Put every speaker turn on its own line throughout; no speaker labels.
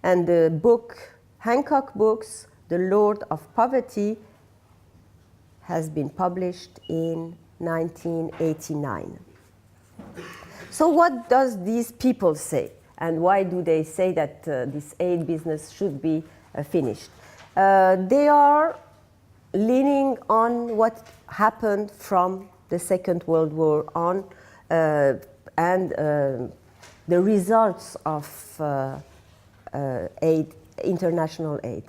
And the book, Hancock Books, The Lord of Poverty, has been published in 1989. So what does these people say? And why do they say that this aid business should be finished? They are leaning on what happened from the Second World War on and the results of aid, international aid.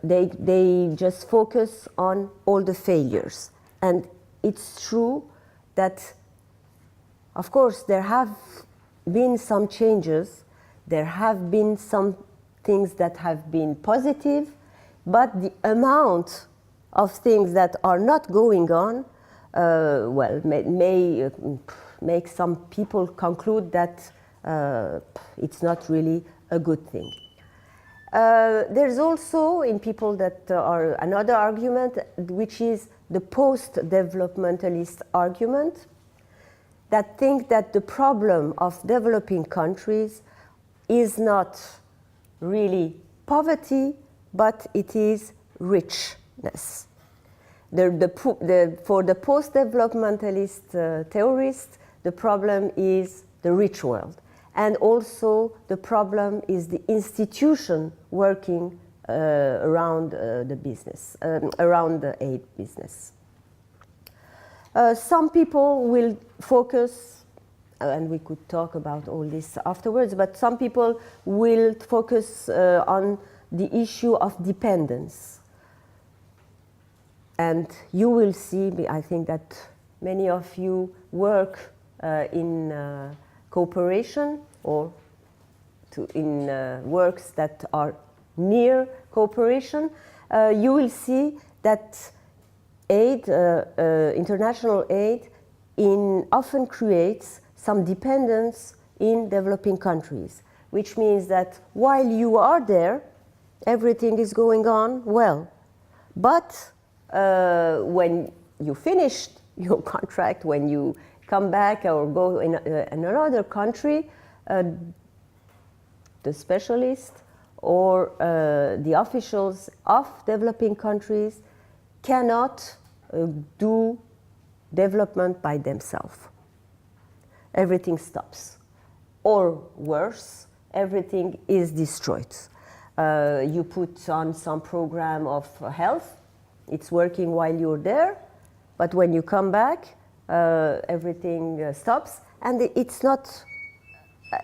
They just focus on all the failures. And it's true that, of course, there have been some changes. There have been some things that have been positive, but the amount of things that are not going on, well, may make some people conclude that it's not really a good thing. There's also in people that are another argument, which is the post-developmentalist argument, that think that the problem of developing countries is not really poverty, but it is richness. For the post-developmentalist theorists, the problem is the rich world. And also the problem is the institution working around the business, around the aid business. Some people will focus, and we could talk about all this afterwards, but some people will focus on the issue of dependence. And you will see, I think that many of you work in cooperation or in works that are near cooperation. You will see that aid, international aid, often creates some dependence in developing countries, which means that while you are there, everything is going on well. But when you finished your contract, when you come back or go in another country, the specialists or the officials of developing countries cannot do development by themselves. Everything stops. Or worse, everything is destroyed. You put on some program of health, it's working while you're there, but when you come back, everything stops, and it's not.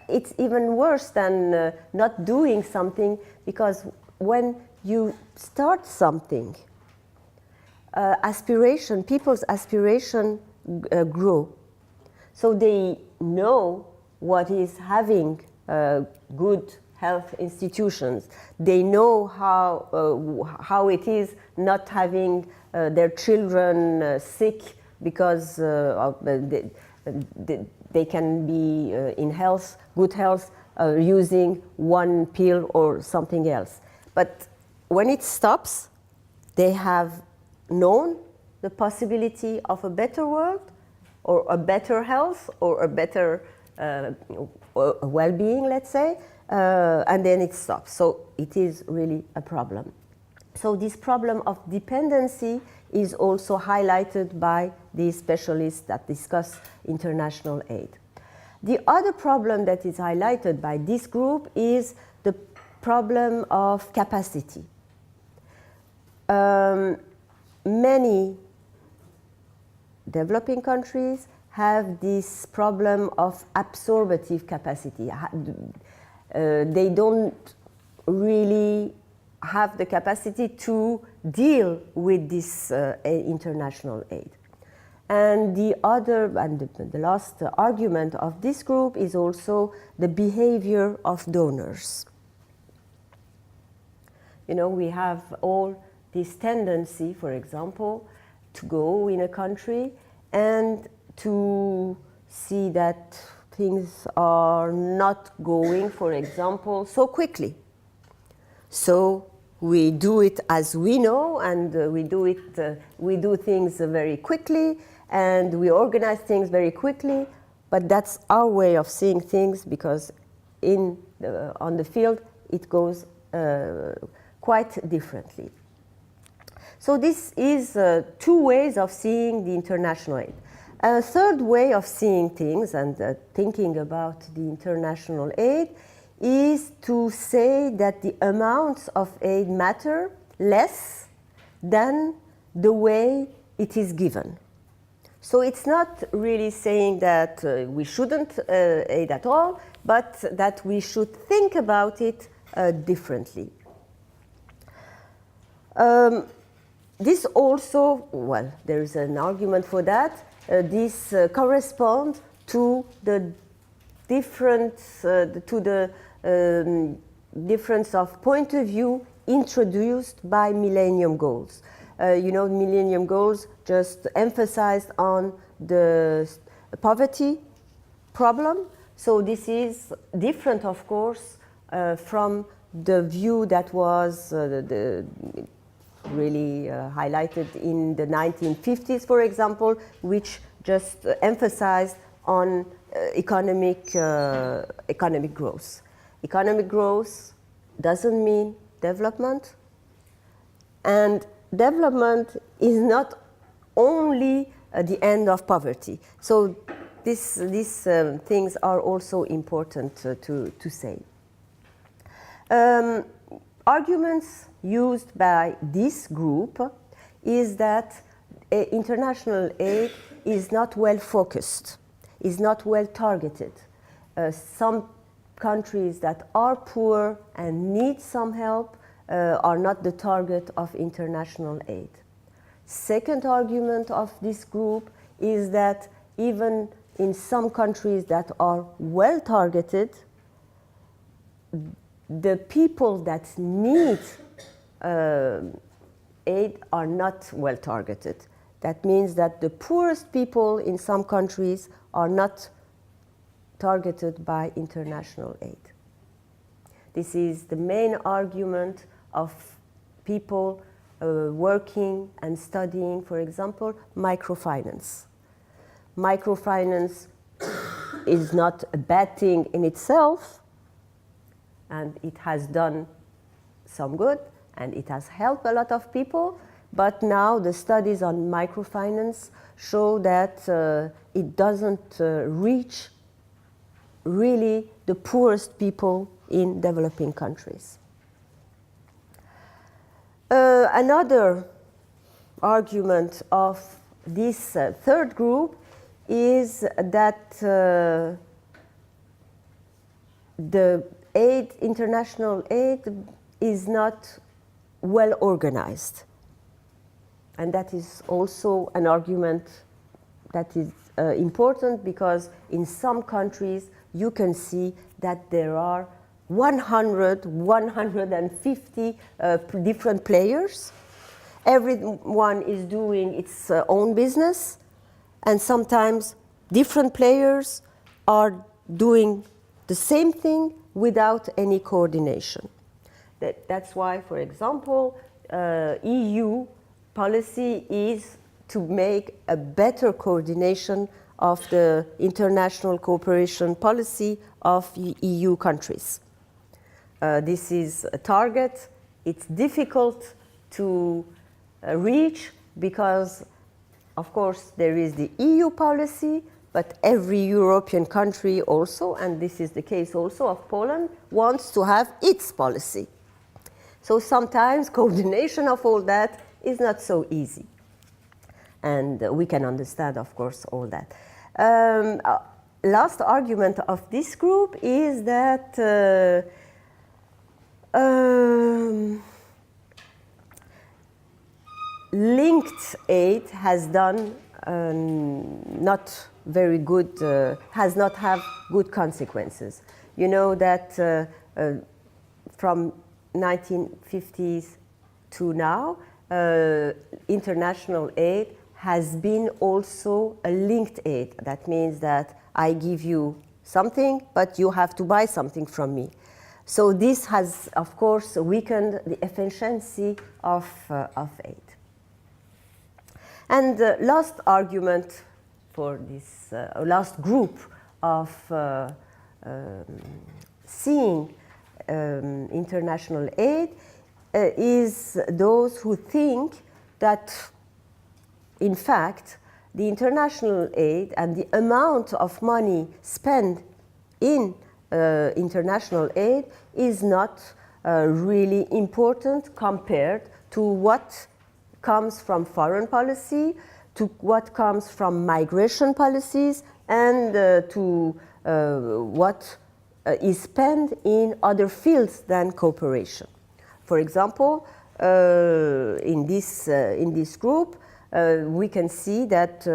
It's even worse than not doing something, because when you start something, people's aspiration grow. So they know what is having good health institutions. They know how it is not having their children sick because they can be in good health, using one pill or something else. But when it stops, they have known the possibility of a better world, or a better health, or a better well-being, let's say, and then it stops. So it is really a problem. So this problem of dependency is also highlighted by these specialists that discuss international aid. The other problem that is highlighted by this group is the problem of capacity. Many developing countries have this problem of absorptive capacity. They don't really have the capacity to deal with this international aid. And the last argument of this group is also the behavior of donors. You know, we have all this tendency, for example, to go in a country and to see that things are not going, for example, so quickly. So we do it as we know, and we do things very quickly, and we organize things very quickly. But that's our way of seeing things, because on the field, it goes quite differently. So this is two ways of seeing the international aid. A third way of seeing things and thinking about the international aid is to say that the amounts of aid matter less than the way it is given. So it's not really saying that we shouldn't aid at all, but that we should think about it differently. This also, well, there is an argument for that. This corresponds to the difference, difference of point of view introduced by Millennium Goals. You know, Millennium Goals just emphasized on the poverty problem. So this is different, of course, from the view that was really highlighted in the 1950s, for example, which just emphasized on economic growth. Economic growth doesn't mean development, and development is not only the end of poverty. So these things are also important to say. Arguments used by this group is that international aid is not well focused, is not well targeted. Some countries that are poor and need some help are not the target of international aid. Second argument of this group is that even in some countries that are well targeted, the people that need aid are not well targeted. That means that the poorest people in some countries are not targeted by international aid. This is the main argument of people working and studying, for example, microfinance. Microfinance is not a bad thing in itself, and it has done some good, and it has helped a lot of people, but now the studies on microfinance show that it doesn't reach really the poorest people in developing countries. Another argument of this third group is that the aid, international aid, is not well organized. And that is also an argument that is important, because in some countries you can see that there are 100, 150 different players. Everyone is doing its own business, and sometimes different players are doing the same thing without any coordination. That's why, for example, EU policy is to make a better coordination of the international cooperation policy of EU countries. This is a target. It's difficult to reach because, of course, there is the EU policy, but every European country also, and this is the case also of Poland, wants to have its policy. So sometimes coordination of all that is not so easy. And we can understand, of course, all that. Last argument of this group is that linked aid has done not very good, has not have good consequences. You know that from 1950s to now, international aid has been also a linked aid. That means that I give you something, but you have to buy something from me. So this has, of course, weakened the efficiency of aid. And the last argument for this last group of seeing international aid is those who think that, in fact, the international aid and the amount of money spent in international aid is not really important compared to what comes from foreign policy, to what comes from migration policies, and to what is spent in other fields than cooperation. For example, in this group, we can see that,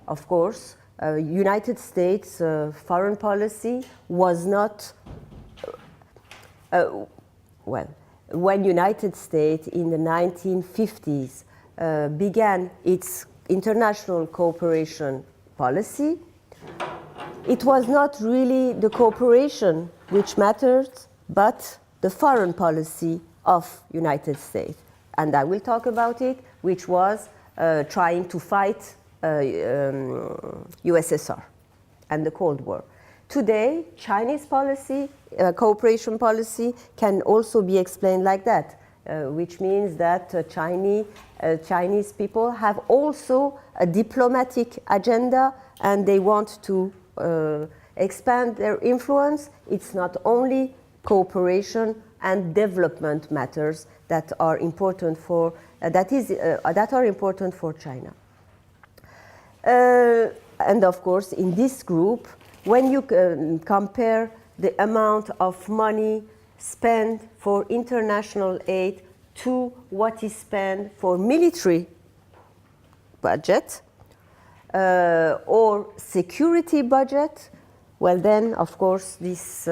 of course, United States foreign policy was not, well, when United States in the 1950s began its international cooperation policy, it was not really the cooperation which mattered, but the foreign policy of United States. And I will talk about it, which was trying to fight USSR and the Cold War. Today, Chinese policy, cooperation policy, can also be explained like that, which means that Chinese people have also a diplomatic agenda and they want to expand their influence. It's not only cooperation and development matters that are important for that are important for China. And of course, in this group, when you compare the amount of money spent for international aid to what is spent for military budget or security budget, well then, of course, this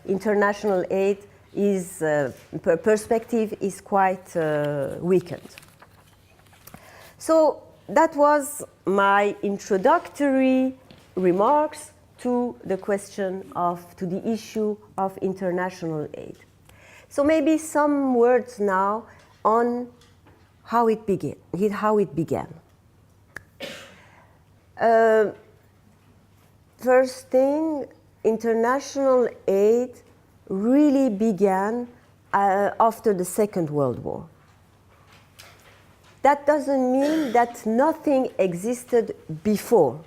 international aid is perspective is quite weakened. So that was my introductory remarks to the question to the issue of international aid. So maybe some words now on how it began. First thing, international aid really began after the Second World War. That doesn't mean that nothing existed before.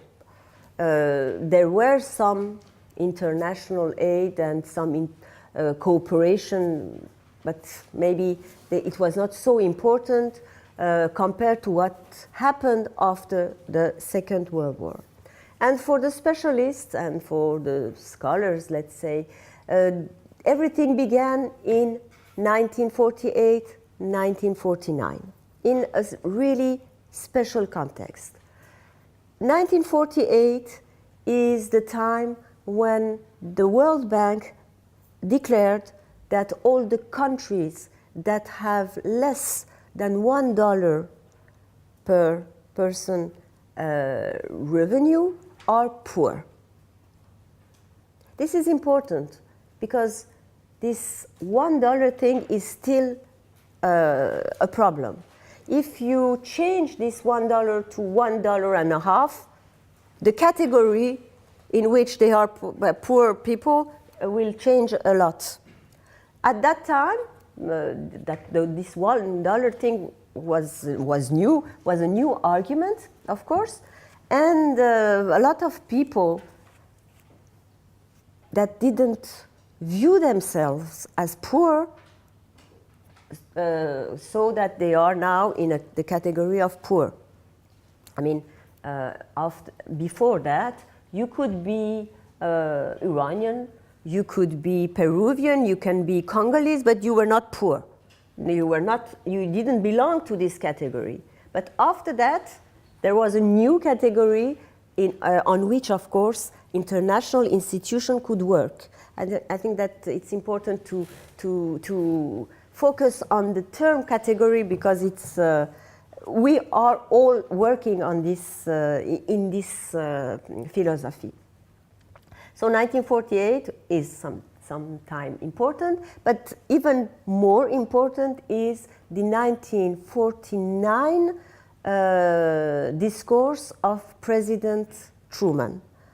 There were some international aid and some cooperation, but maybe it was not so important compared to what happened after the Second World War. And for the specialists and for the scholars, let's say, everything began in 1948, 1949, in a really special context. 1948 is the time when the World Bank declared that all the countries that have less than $1 per person revenue are poor. This is important because this $1 thing is still a problem. If you change this $1 to $1.50, the category in which they are poor people will change a lot. At that time, this $1 thing was a new argument, of course, and a lot of people that didn't view themselves as poor so that they are now in the category of poor. I mean, before that, you could be Iranian, you could be Peruvian, you can be Congolese, but you were not poor. You didn't belong to this category. But after that, there was a new category on which, of course, international institutions could work. And I think that it's important to focus on the term category because it's we are all working on this in this philosophy. So 1948 is some time important, but even more important is the 1949 discourse of President Truman.